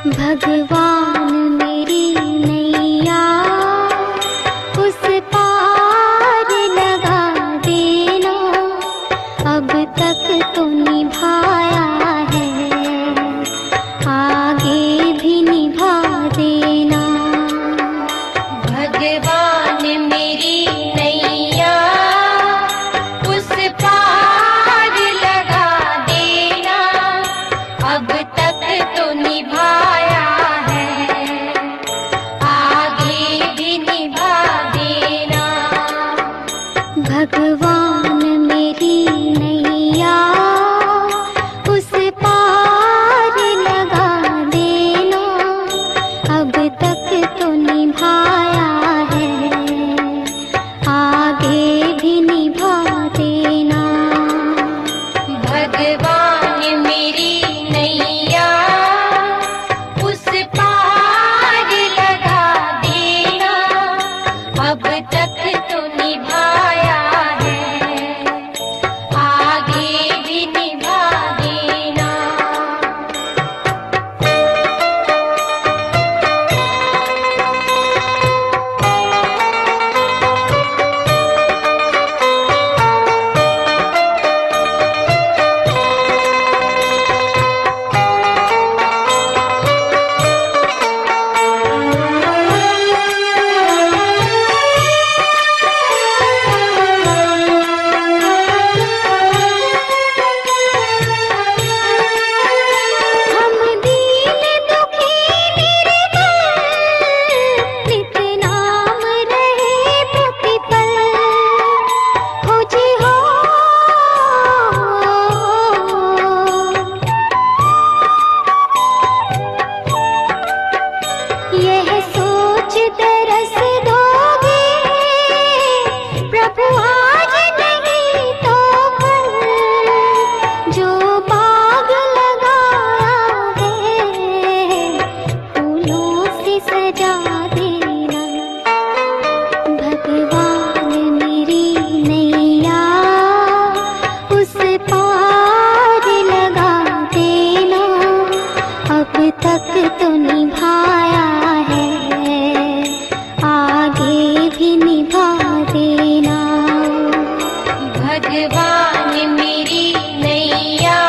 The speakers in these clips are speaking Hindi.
भगवान मेरी नैया उस पार लगा देना, अब तक तो निभाया है, आगे भी निभा देना। भगवान मेरी नैया उस पार लगा देना, अब तक तो निभाया है, आगे भी निभा देना। भगवान मेरी नैया उस पार लगा देना, अब तक तो निभाया है, आगे भी निभा देना। भगवान मेरी नैया उस पार लगा देना, अब तक तो निभाया है, आगे भी निभा देना। हम दीन दुखी निर्बल, नित नाम रहे प्रतिपल, खोजी हो यह सोच तरस दोगे, प्रभु आज नहीं तो कल, जो बाग लगाया है फूलों से सजा देना। भगवान मेरी नैया उस पार लगा देना, अब तक तो निभाया है, आगे भी निभा देना। भगवान मेरी नैया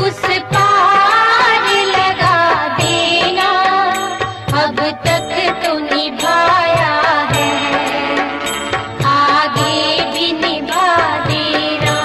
उस पार लगा देना, अब तक तो निभाया है, आगे भी निभा देना।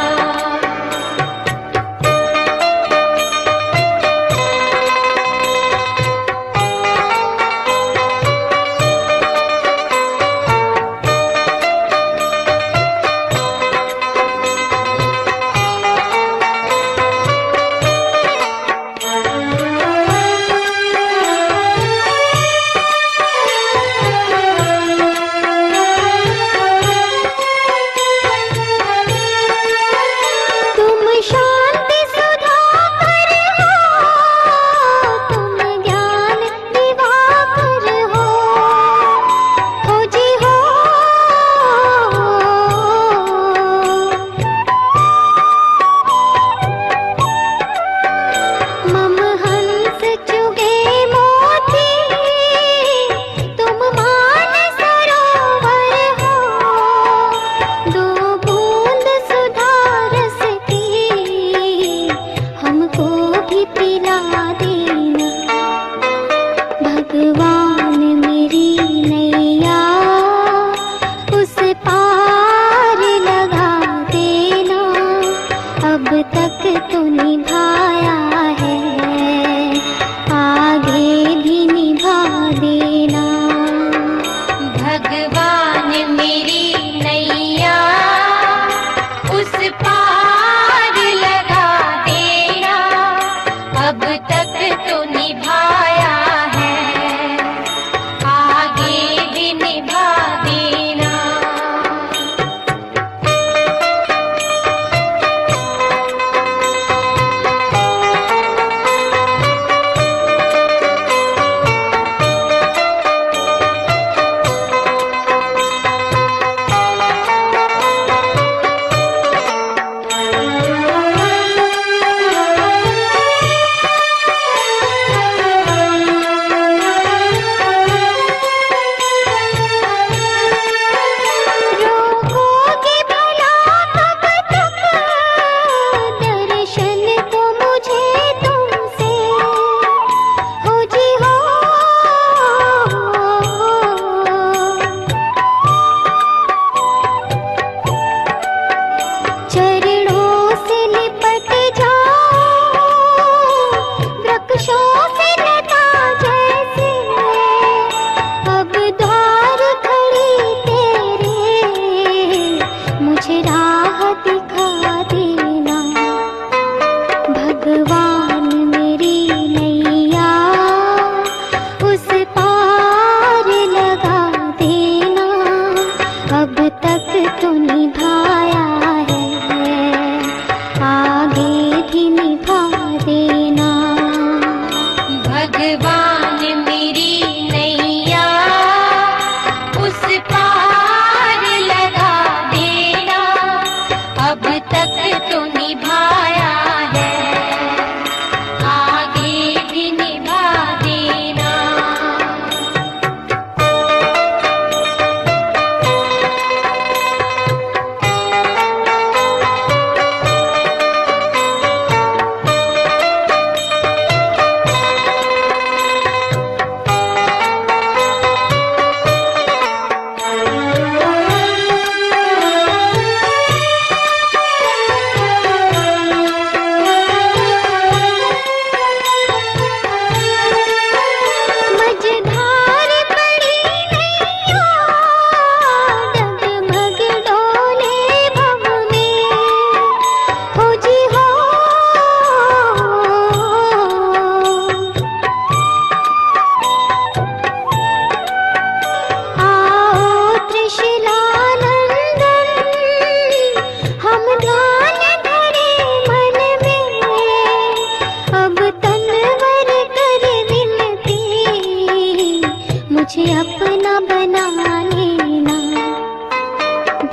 अपना बना लेना।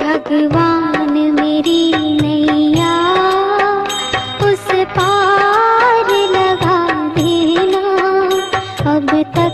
भगवान मेरी नैया उस पार लगा देना, अब तक